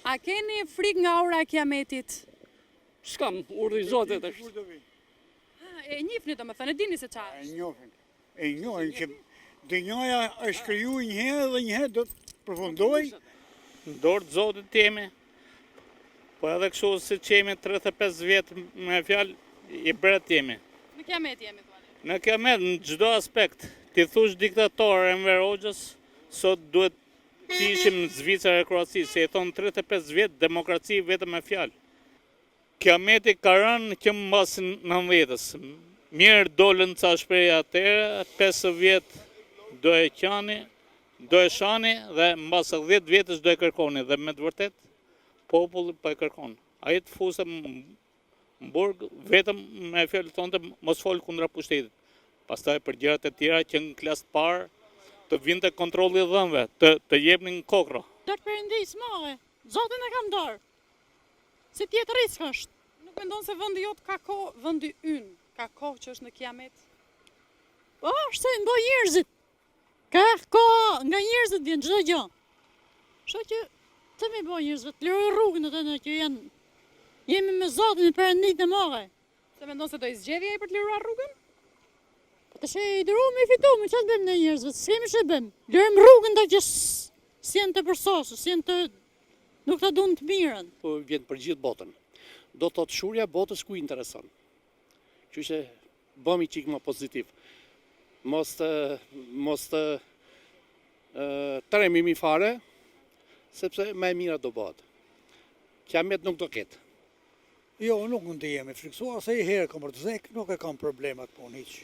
A keni frikë nga ora e kiametit? S'kam, urdhë i Zotit është. E njihni domethënë, e dini se çfarë është. E njohin që dënjoja është kriju njëherë dhe njëherë do të përfundoj. Në dorë të Zotit jemi, po edhe kështu si që jemi 35 vjetë me fjalë, i bret jemi. Në kiamet jemi, thuani. Në kiamet, në çdo aspekt, ti thush diktator Enver Hoxhës, sot duhet të ishim në Zvicër e Kroaci, se i thonë 35 vjetë demokraci vetëm me fjalë. Kiameti ka rënë që mbas 90-s. Mirë dolën ca shpreja atëherë, 5 vjetë do e qani, do e shani dhe mbas 10 vjetës do e kërkoni dhe me të vërtet populli po e kërkon. Ai të fuse në burg vetëm me fjalë tonte mos fol kundra pushtetit. Pastaj për gjërat e tjera që në klasë të parë të vinte kontrolli i dhënëve, të jepnin kokra. Dot Perëndis more, Zotin e kam dorë. Si tjetër risk është. Nuk mendon se vendi jot ka kohë, vendi ynë ka kohë që është në kiamet. Po, është se ndo njerëzit. Ka kohë nga njerëzit vjen çdo gjë. Kështu që të më bëj njerëzve të lëroj rrugën atë që janë. Jemi me Zotin e Perëndit e more. Se mendon se do i zgjedhje ai për të liruar rrugën? Po të shej i dëruam i fituam, çfarë bëjmë ne njerëzve? S'kemi ç'e bëjmë. Lërojmë rrugën ta që s'janë të përsosur, s'janë të nuk ta duan të mirën. Po vjen për gjithë botën. Do të thotë shurja botës ku i intereson. Kështu që bëmi çik më pozitiv. Mos të tremimi fare, sepse më e mira do bëhet. Kiamet nuk do ketë. Jo, nuk mund të jemi friksuar, se i herë kam për të zek, nuk e kam problemat po hiç.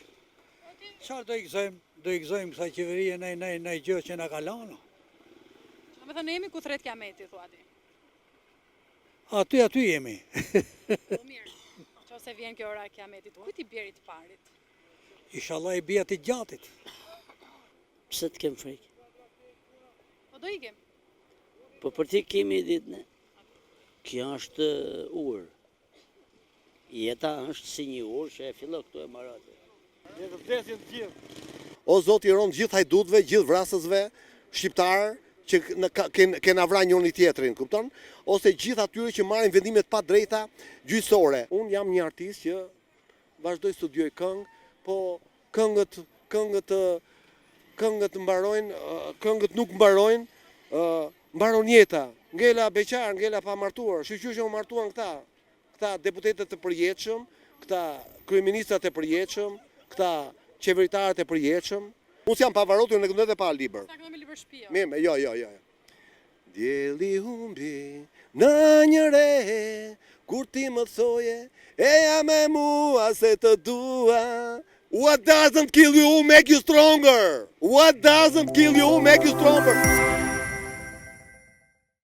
Çfarë do i gëzojmë? Do i gëzojmë kësaj qeverie në gjë që na ka lënë. Domethënë jemi ku thret kiameti, thua ti. Aty jemi. Po mirë. Nëse vjen kjo ora e kiametit, kujt i bjerit të parit? Inshallah i bia të gjatit. Pse të kem frikë? Po do ikim. Po për ti kemi ditë ne. Kjo është urë. Jeta është si një urë që e fillon këtu e marate. Ne të vdesin të gjithë. O Zoti i ron gjithë hajdutëve, gjithë vrasësve, shqiptarë që kena vra njëri tjetrin, kupton? Ose gjithë atyre që marrin vendime të padrejta gjyqësore. Unë jam një artist që vazhdoj studioj këngë, po këngët mbarojnë, këngët nuk mbarojnë, mbaron jeta. Ngela beqar, ngela pa martuar, shqyqyr që u martuan këta deputetët të përjetshëm, këta kryeministrat e përjetshëm, këta qeveritarët e përjetshëm. Unë jam Pavarotti, unë këndoj dhe pa libër. Sa këndoj me libër shtëpi. Mirë, jo. Dielli humbi në një re, kur ti më thoje, eja me mua se të dua. What doesn't kill you make you stronger? What doesn't kill you make you stronger?